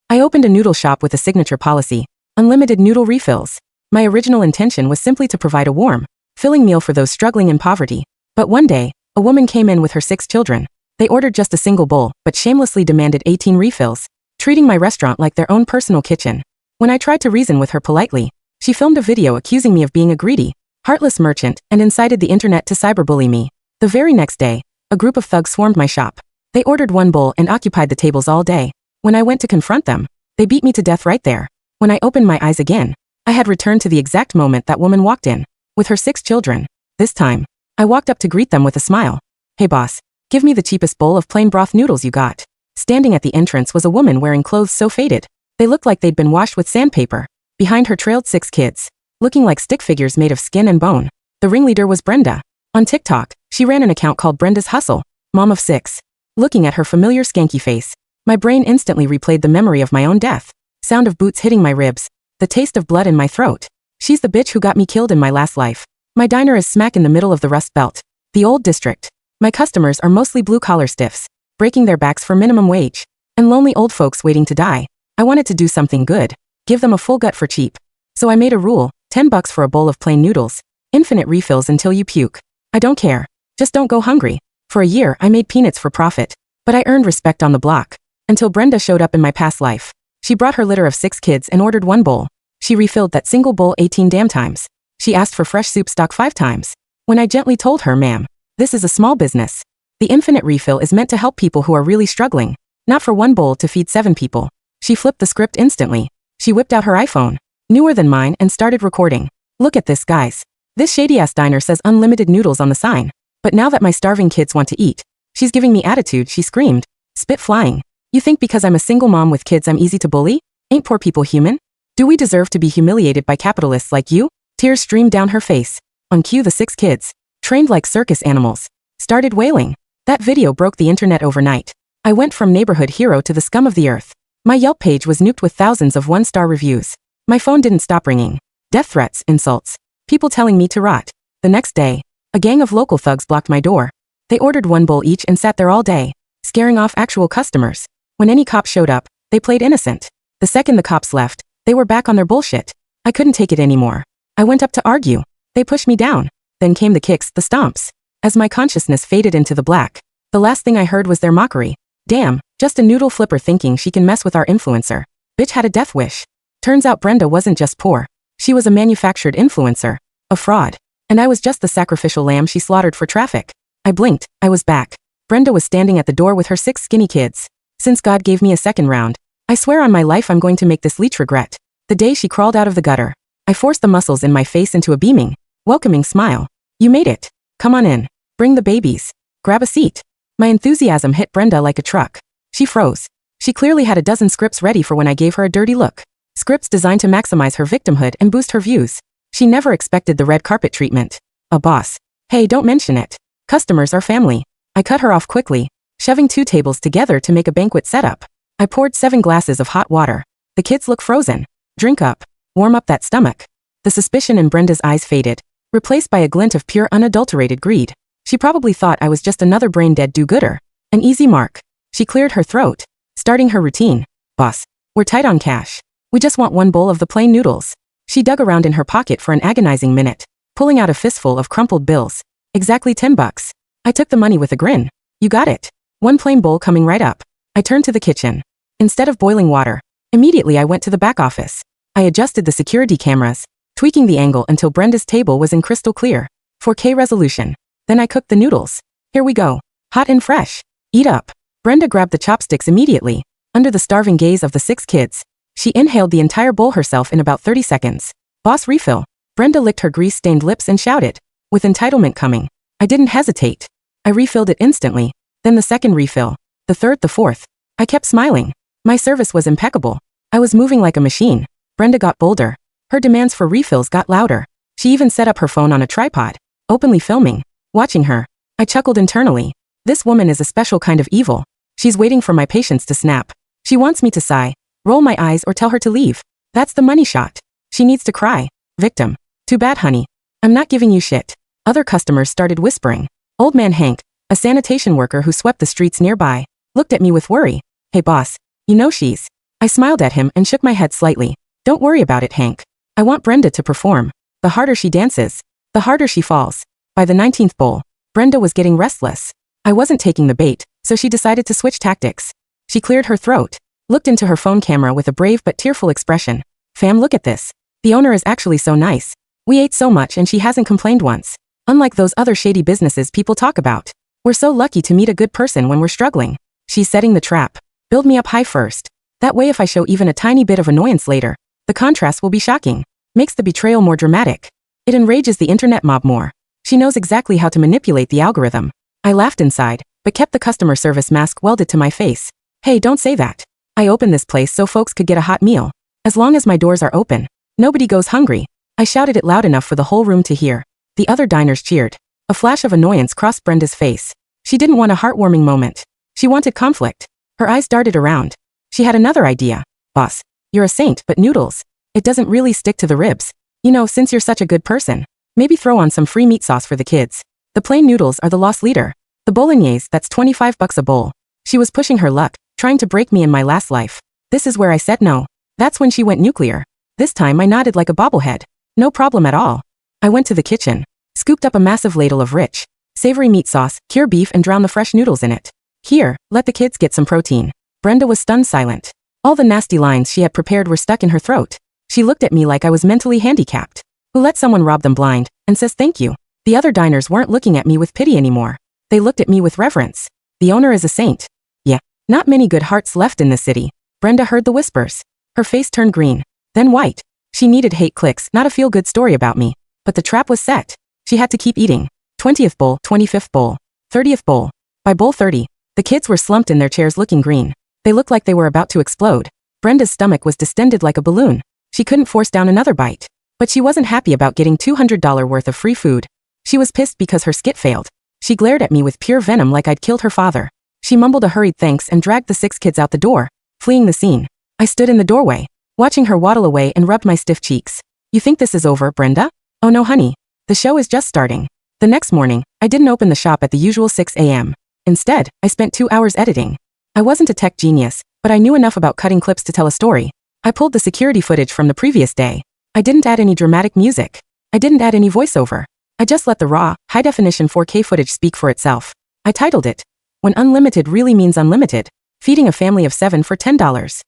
I opened a noodle shop with a signature policy: unlimited noodle refills. My original intention was simply to provide a warm, filling meal for those struggling in poverty. But one day, a woman came in with her 6 children. They ordered just a single bowl, but shamelessly demanded 18 refills, treating my restaurant like their own personal kitchen. When I tried to reason with her politely, she filmed a video accusing me of being a greedy, heartless merchant and incited the internet to cyberbully me. The very next day, a group of thugs swarmed my shop. They ordered 1 bowl and occupied the tables all day. When I went to confront them, they beat me to death right there. When I opened my eyes again, I had returned to the exact moment that woman walked in, with her 6 children. This time, I walked up to greet them with a smile. "Hey boss, give me the cheapest bowl of plain broth noodles you got." Standing at the entrance was a woman wearing clothes so faded, they looked like they'd been washed with sandpaper. Behind her trailed 6 kids, looking like stick figures made of skin and bone. The ringleader was Brenda. On TikTok, she ran an account called Brenda's Hustle, mom of 6. Looking at her familiar skanky face, my brain instantly replayed the memory of my own death. Sound of boots hitting my ribs, the taste of blood in my throat. She's the bitch who got me killed in my last life. My diner is smack in the middle of the Rust Belt, the old district. My customers are mostly blue-collar stiffs, breaking their backs for minimum wage, and lonely old folks waiting to die. I wanted to do something good, give them a full gut for cheap. So I made a rule: $10 for a bowl of plain noodles, infinite refills until you puke. I don't care, just don't go hungry. For a year I made peanuts for profit, but I earned respect on the block, until Brenda showed up in my past life. She brought her litter of 6 kids and ordered 1 bowl. She refilled that single bowl 18 damn times. She asked for fresh soup stock 5 times. When I gently told her, "Ma'am, this is a small business. The infinite refill is meant to help people who are really struggling, not for 1 bowl to feed 7 people." She flipped the script instantly. She whipped out her iPhone, newer than mine, and started recording. "Look at this, guys. This shady-ass diner says unlimited noodles on the sign. But now that my starving kids want to eat, she's giving me attitude," she screamed, spit flying. "You think because I'm a single mom with kids I'm easy to bully? Ain't poor people human? Do we deserve to be humiliated by capitalists like you?" Tears streamed down her face. On cue, the 6 kids, trained like circus animals, started wailing. That video broke the internet overnight. I went from neighborhood hero to the scum of the earth. My Yelp page was nuked with thousands of 1-star reviews. My phone didn't stop ringing. Death threats, insults, people telling me to rot. The next day, a gang of local thugs blocked my door. They ordered 1 bowl each and sat there all day, scaring off actual customers. When any cop showed up, they played innocent. The second the cops left, they were back on their bullshit. I couldn't take it anymore. I went up to argue. They pushed me down. Then came the kicks, the stomps. As my consciousness faded into the black, the last thing I heard was their mockery. "Damn, just a noodle flipper thinking she can mess with our influencer. Bitch had a death wish." Turns out Brenda wasn't just poor. She was a manufactured influencer. A fraud. And I was just the sacrificial lamb she slaughtered for traffic. I blinked, I was back. Brenda was standing at the door with her 6 skinny kids. Since God gave me a second round, I swear on my life I'm going to make this leech regret. The day she crawled out of the gutter, I forced the muscles in my face into a beaming, welcoming smile. "You made it. Come on in. Bring the babies. Grab a seat." My enthusiasm hit Brenda like a truck. She froze. She clearly had a dozen scripts ready for when I gave her a dirty look. Scripts designed to maximize her victimhood and boost her views. She never expected the red carpet treatment. A boss. "Hey, don't mention it. Customers are family." I cut her off quickly, shoving 2 tables together to make a banquet setup. I poured 7 glasses of hot water. "The kids look frozen. Drink up. Warm up that stomach." The suspicion in Brenda's eyes faded, replaced by a glint of pure unadulterated greed. She probably thought I was just another brain-dead do-gooder. An easy mark. She cleared her throat, starting her routine. "Boss, we're tight on cash. We just want 1 bowl of the plain noodles." She dug around in her pocket for an agonizing minute, pulling out a fistful of crumpled bills. "Exactly $10. I took the money with a grin. "You got it. 1 plain bowl coming right up." I turned to the kitchen. Instead of boiling water, immediately I went to the back office. I adjusted the security cameras, tweaking the angle until Brenda's table was in crystal clear, 4K resolution. Then I cooked the noodles. "Here we go. Hot and fresh. Eat up." Brenda grabbed the chopsticks immediately, under the starving gaze of the 6 kids. She inhaled the entire bowl herself in about 30 seconds. "Boss, refill." Brenda licked her grease-stained lips and shouted, with entitlement coming. I didn't hesitate. I refilled it instantly, then the second refill, the third, the fourth. I kept smiling. My service was impeccable. I was moving like a machine. Brenda got bolder. Her demands for refills got louder. She even set up her phone on a tripod, openly filming. Watching her, I chuckled internally. This woman is a special kind of evil. She's waiting for my patience to snap. She wants me to sigh, roll my eyes, or tell her to leave. That's the money shot. She needs to cry. Victim. "Too bad, honey. I'm not giving you shit." Other customers started whispering. Old man Hank, a sanitation worker who swept the streets nearby, looked at me with worry. "Hey boss, you know she's I smiled at him and shook my head slightly. Don't worry about it, Hank. I want Brenda to perform. The harder she dances, the harder she falls. By the 19th bowl, Brenda was getting restless. I wasn't taking the bait, so she decided to switch tactics. She cleared her throat, looked into her phone camera with a brave but tearful expression. Fam, look at this. The owner is actually so nice. We ate so much and she hasn't complained once. Unlike those other shady businesses people talk about. We're so lucky to meet a good person when we're struggling. She's setting the trap. Build me up high first. That way if I show even a tiny bit of annoyance later, the contrast will be shocking. Makes the betrayal more dramatic. It enrages the internet mob more. She knows exactly how to manipulate the algorithm. I laughed inside, but kept the customer service mask welded to my face. Hey, don't say that. I opened this place so folks could get a hot meal. As long as my doors are open, nobody goes hungry. I shouted it loud enough for the whole room to hear. The other diners cheered. A flash of annoyance crossed Brenda's face. She didn't want a heartwarming moment. She wanted conflict. Her eyes darted around. She had another idea. Boss, you're a saint, but noodles. It doesn't really stick to the ribs. You know, since you're such a good person, maybe throw on some free meat sauce for the kids. The plain noodles are the loss leader. The bolognese, that's $25 a bowl. She was pushing her luck, trying to break me in my last life. This is where I said no. That's when she went nuclear. This time I nodded like a bobblehead. No problem at all. I went to the kitchen, scooped up a massive ladle of rich, savory meat sauce, cured beef and drowned the fresh noodles in it. Here, let the kids get some protein. Brenda was stunned silent. All the nasty lines she had prepared were stuck in her throat. She looked at me like I was mentally handicapped. Who let someone rob them blind, and says thank you. The other diners weren't looking at me with pity anymore. They looked at me with reverence. The owner is a saint. Yeah, not many good hearts left in the city. Brenda heard the whispers. Her face turned green, then white. She needed hate clicks, not a feel-good story about me. But the trap was set. She had to keep eating. 20th bowl, 25th bowl, 30th bowl. By bowl 30, the kids were slumped in their chairs looking green. They looked like they were about to explode. Brenda's stomach was distended like a balloon. She couldn't force down another bite. But she wasn't happy about getting $200 worth of free food. She was pissed because her skit failed. She glared at me with pure venom like I'd killed her father. She mumbled a hurried thanks and dragged the 6 kids out the door, fleeing the scene. I stood in the doorway, watching her waddle away and rubbed my stiff cheeks. You think this is over, Brenda? Oh no, honey. The show is just starting. The next morning, I didn't open the shop at the usual 6 a.m. Instead, I spent 2 hours editing. I wasn't a tech genius, but I knew enough about cutting clips to tell a story. I pulled the security footage from the previous day. I didn't add any dramatic music. I didn't add any voiceover. I just let the raw, high-definition 4K footage speak for itself. I titled it, When Unlimited Really Means Unlimited, Feeding a Family of 7 for $10.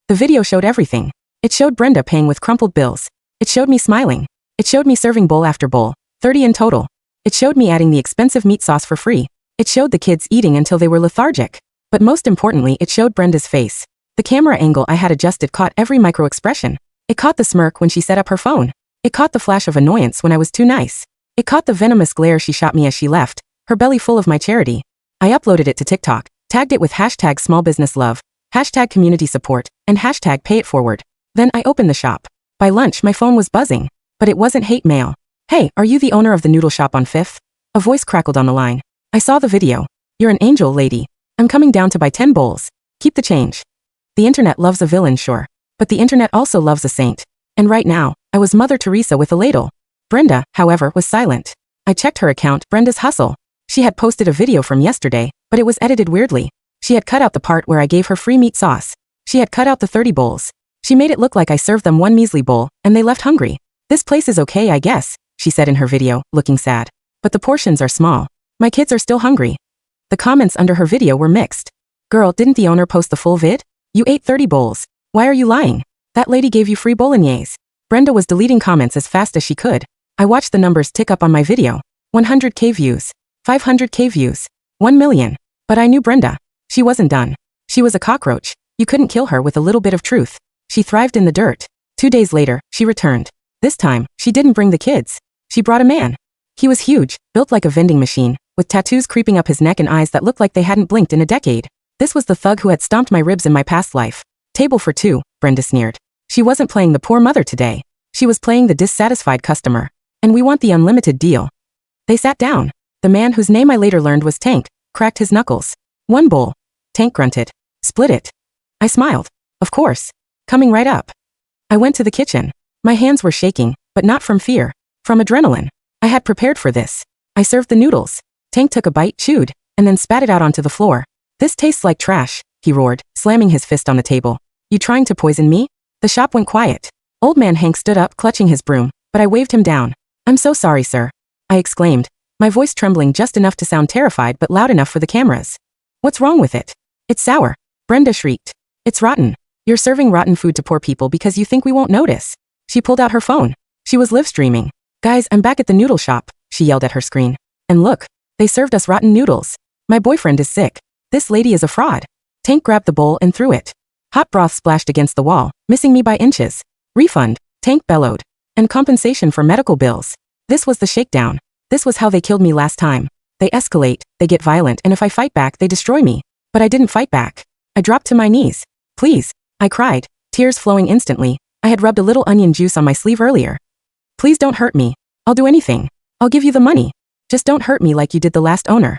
The video showed everything. It showed Brenda paying with crumpled bills. It showed me smiling. It showed me serving bowl after bowl, 30 in total. It showed me adding the expensive meat sauce for free. It showed the kids eating until they were lethargic. But most importantly, it showed Brenda's face. The camera angle I had adjusted caught every micro-expression. It caught the smirk when she set up her phone. It caught the flash of annoyance when I was too nice. It caught the venomous glare she shot me as she left, her belly full of my charity. I uploaded it to TikTok, tagged it with hashtag smallbusinesslove, hashtag community support, and hashtag payitforward. Then I opened the shop. By lunch my phone was buzzing. But it wasn't hate mail. Hey, are you the owner of the noodle shop on 5th? A voice crackled on the line. I saw the video. You're an angel, lady. I'm coming down to buy 10 bowls. Keep the change. The internet loves a villain, sure. But the internet also loves a saint. And right now, I was Mother Teresa with a ladle. Brenda, however, was silent. I checked her account, Brenda's Hustle. She had posted a video from yesterday, but it was edited weirdly. She had cut out the part where I gave her free meat sauce. She had cut out the 30 bowls. She made it look like I served them one measly bowl, and they left hungry. This place is okay, I guess, she said in her video, looking sad. But the portions are small. My kids are still hungry. The comments under her video were mixed. Girl, didn't the owner post the full vid? You ate 30 bowls. Why are you lying? That lady gave you free bolognese. Brenda was deleting comments as fast as she could. I watched the numbers tick up on my video. 100K views. 500K views. 1 million. But I knew Brenda. She wasn't done. She was a cockroach. You couldn't kill her with a little bit of truth. She thrived in the dirt. 2 days later, she returned. This time, she didn't bring the kids. She brought a man. He was huge, built like a vending machine, with tattoos creeping up his neck and eyes that looked like they hadn't blinked in a decade. This was the thug who had stomped my ribs in my past life. Table for 2, Brenda sneered. She wasn't playing the poor mother today. She was playing the dissatisfied customer. And we want the unlimited deal. They sat down. The man whose name I later learned was Tank cracked his knuckles. 1 bowl. Tank grunted. Split it. I smiled. Of course. Coming right up. I went to the kitchen. My hands were shaking, but not from fear. From adrenaline. I had prepared for this. I served the noodles. Tank took a bite, chewed, and then spat it out onto the floor. This tastes like trash, he roared, slamming his fist on the table. You trying to poison me? The shop went quiet. Old man Hank stood up, clutching his broom, but I waved him down. I'm so sorry, sir, I exclaimed, my voice trembling just enough to sound terrified but loud enough for the cameras. What's wrong with it? It's sour, Brenda shrieked. It's rotten. You're serving rotten food to poor people because you think we won't notice. She pulled out her phone. She was live streaming. Guys, I'm back at the noodle shop, she yelled at her screen. And look, they served us rotten noodles. My boyfriend is sick. This lady is a fraud. Tank grabbed the bowl and threw it. Hot broth splashed against the wall, missing me by inches. Refund, Tank bellowed. And compensation for medical bills. This was the shakedown. This was how they killed me last time. They escalate, they get violent, and if I fight back, they destroy me. But I didn't fight back. I dropped to my knees. Please, I cried, tears flowing instantly. I had rubbed a little onion juice on my sleeve earlier. Please don't hurt me. I'll do anything. I'll give you the money. Just don't hurt me like you did the last owner.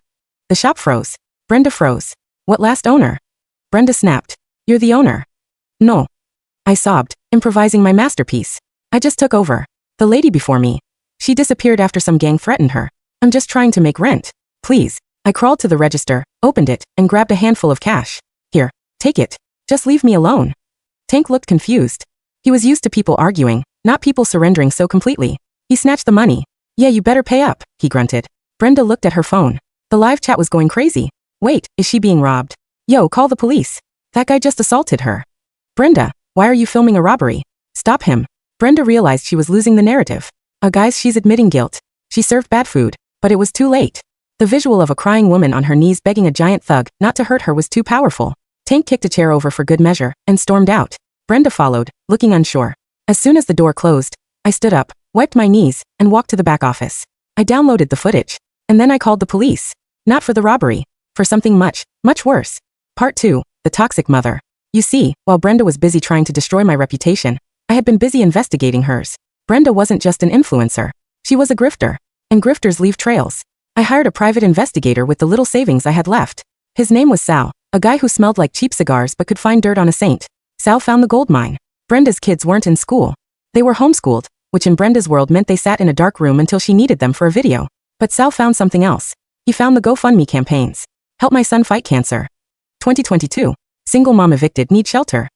The shop froze. Brenda froze. What last owner? Brenda snapped. You're the owner. No. I sobbed, improvising my masterpiece. I just took over. The lady before me. She disappeared after some gang threatened her. I'm just trying to make rent. Please. I crawled to the register, opened it, and grabbed a handful of cash. Here, take it. Just leave me alone. Tank looked confused. He was used to people arguing, not people surrendering so completely. He snatched the money. Yeah, you better pay up, he grunted. Brenda looked at her phone. The live chat was going crazy. Wait, is she being robbed? Yo, call the police. That guy just assaulted her. Brenda, why are you filming a robbery? Stop him. Brenda realized she was losing the narrative. Guys, she's admitting guilt. She served bad food, but it was too late. The visual of a crying woman on her knees begging a giant thug not to hurt her was too powerful. Tank kicked a chair over for good measure and stormed out. Brenda followed, looking unsure. As soon as the door closed, I stood up, wiped my knees, and walked to the back office. I downloaded the footage. And then I called the police. Not for the robbery. For something much, much worse. Part 2, the toxic mother. You see, while Brenda was busy trying to destroy my reputation, I had been busy investigating hers. Brenda wasn't just an influencer. She was a grifter. And grifters leave trails. I hired a private investigator with the little savings I had left. His name was Sal, a guy who smelled like cheap cigars but could find dirt on a saint. Sal found the gold mine. Brenda's kids weren't in school. They were homeschooled, which in Brenda's world meant they sat in a dark room until she needed them for a video. But Sal found something else. He found the GoFundMe campaigns. Help my son fight cancer. 2022. Single mom evicted need shelter.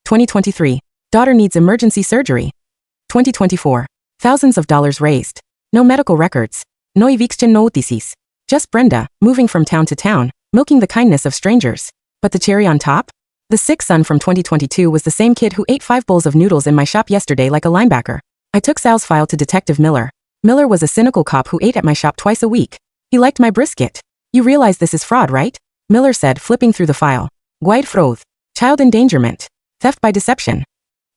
2023. Daughter needs emergency surgery. 2024. Thousands of dollars raised. No medical records. No eviction notices. Just Brenda, moving from town to town, milking the kindness of strangers. But the cherry on top? The sick son from 2022 was the same kid who ate 5 bowls of noodles in my shop yesterday like a linebacker. I took Sal's file to Detective Miller. Miller was a cynical cop who ate at my shop twice a week. He liked my brisket. You realize this is fraud, right? Miller said, flipping through the file. Guide fraude. Child endangerment. Theft by deception.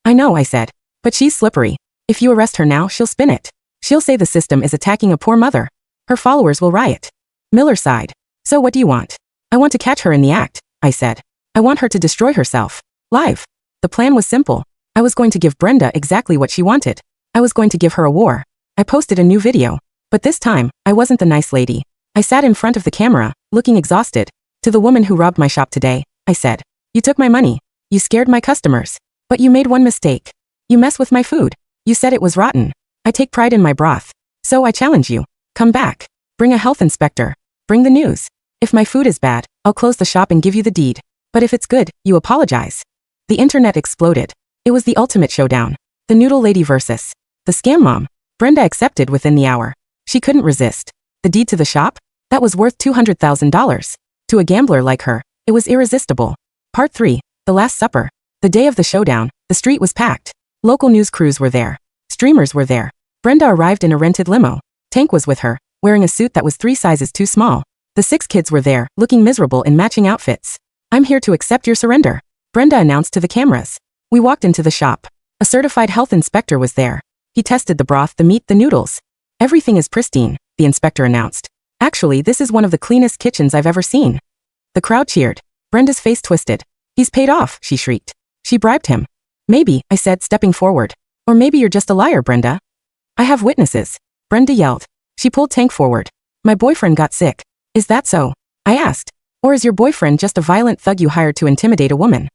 I know, I said. But she's slippery. If you arrest her now, she'll spin it. She'll say the system is attacking a poor mother. Her followers will riot. Miller sighed. So what do you want? I want to catch her in the act, I said. I want her to destroy herself. Live. The plan was simple. I was going to give Brenda exactly what she wanted. I was going to give her a war. I posted a new video. But this time, I wasn't the nice lady. I sat in front of the camera, looking exhausted. To the woman who robbed my shop today, I said, you took my money. You scared my customers. But you made one mistake. You mess with my food. You said it was rotten. I take pride in my broth. So I challenge you. Come back. Bring a health inspector. Bring the news. If my food is bad, I'll close the shop and give you the deed. But if it's good, you apologize. The internet exploded. It was the ultimate showdown. The noodle lady versus the scam mom. Brenda accepted within the hour. She couldn't resist. The deed to the shop? That was worth $200,000. To a gambler like her, it was irresistible. Part 3. The Last Supper. The day of the showdown, the street was packed. Local news crews were there. Streamers were there. Brenda arrived in a rented limo. Tank was with her, wearing a suit that was 3 sizes too small. The 6 kids were there, looking miserable in matching outfits. I'm here to accept your surrender, Brenda announced to the cameras. We walked into the shop. A certified health inspector was there. He tested the broth, the meat, the noodles. Everything is pristine, the inspector announced. Actually, this is one of the cleanest kitchens I've ever seen. The crowd cheered. Brenda's face twisted. He's paid off, she shrieked. She bribed him. Maybe, I said, stepping forward. Or maybe you're just a liar, Brenda. I have witnesses. Brenda yelled. She pulled Tank forward. My boyfriend got sick. Is that so? I asked. Or is your boyfriend just a violent thug you hired to intimidate a woman?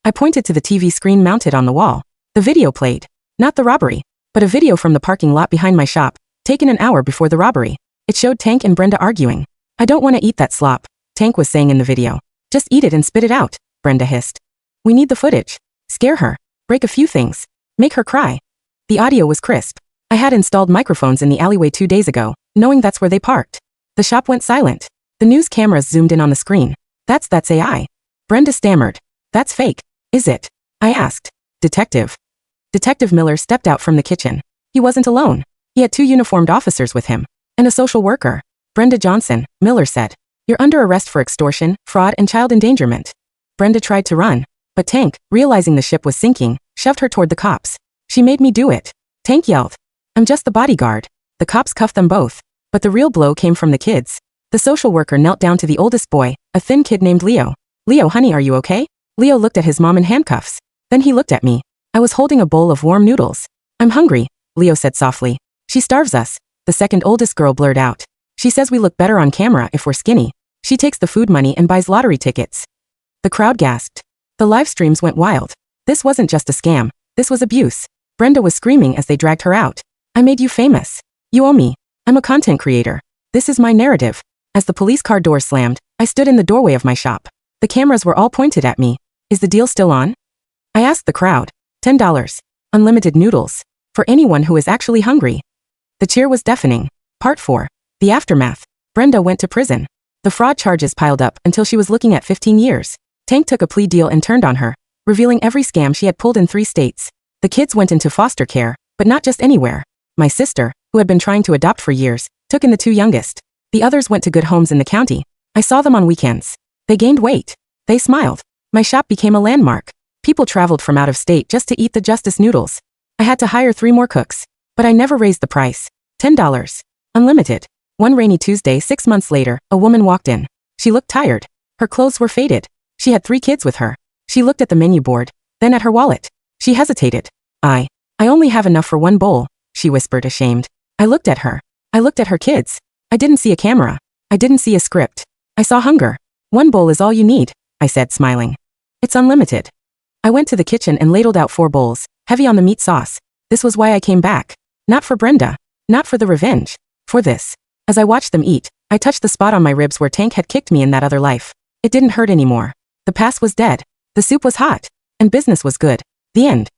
I pointed to the TV screen mounted on the wall. The video played. Not the robbery, but a video from the parking lot behind my shop, taken an hour before the robbery. It showed Tank and Brenda arguing. I don't want to eat that slop, Tank was saying in the video. Just eat it and spit it out, Brenda hissed. We need the footage. Scare her. Break a few things. Make her cry. The audio was crisp. I had installed microphones in the alleyway 2 days ago, knowing that's where they parked. The shop went silent. The news cameras zoomed in on the screen. That's AI. Brenda stammered. That's fake, is it? I asked. Detective. Detective Miller stepped out from the kitchen. He wasn't alone. He had 2 uniformed officers with him. And a social worker. Brenda Johnson, Miller said. You're under arrest for extortion, fraud, and child endangerment. Brenda tried to run. But Tank, realizing the ship was sinking, shoved her toward the cops. She made me do it. Tank yelled. I'm just the bodyguard. The cops cuffed them both. But the real blow came from the kids. The social worker knelt down to the oldest boy, a thin kid named Leo. Leo, honey, are you okay? Leo looked at his mom in handcuffs. Then he looked at me. I was holding a bowl of warm noodles. I'm hungry, Leo said softly. She starves us. The second oldest girl blurred out. She says we look better on camera if we're skinny. She takes the food money and buys lottery tickets. The crowd gasped. The live streams went wild. This wasn't just a scam. This was abuse. Brenda was screaming as they dragged her out. I made you famous. You owe me. I'm a content creator. This is my narrative. As the police car door slammed, I stood in the doorway of my shop. The cameras were all pointed at me. Is the deal still on? I asked the crowd. $10. Unlimited noodles. For anyone who is actually hungry. The cheer was deafening. Part 4. The aftermath. Brenda went to prison. The fraud charges piled up until she was looking at 15 years. Tank took a plea deal and turned on her, revealing every scam she had pulled in 3 states. The kids went into foster care, but not just anywhere. My sister, who had been trying to adopt for years, took in the 2 youngest. The others went to good homes in the county. I saw them on weekends. They gained weight. They smiled. My shop became a landmark. People traveled from out of state just to eat the Justice noodles. I had to hire 3 more cooks. But I never raised the price. $10. Unlimited. One rainy Tuesday 6 months later, a woman walked in. She looked tired. Her clothes were faded. She had 3 kids with her. She looked at the menu board, then at her wallet. She hesitated. I only have enough for 1 bowl, she whispered, ashamed. I looked at her. I looked at her kids. I didn't see a camera. I didn't see a script. I saw hunger. 1 bowl is all you need, I said, smiling. It's unlimited. I went to the kitchen and ladled out 4 bowls, heavy on the meat sauce. This was why I came back. Not for Brenda. Not for the revenge. For this. As I watched them eat, I touched the spot on my ribs where Tank had kicked me in that other life. It didn't hurt anymore. The past was dead. The soup was hot. And business was good. The end.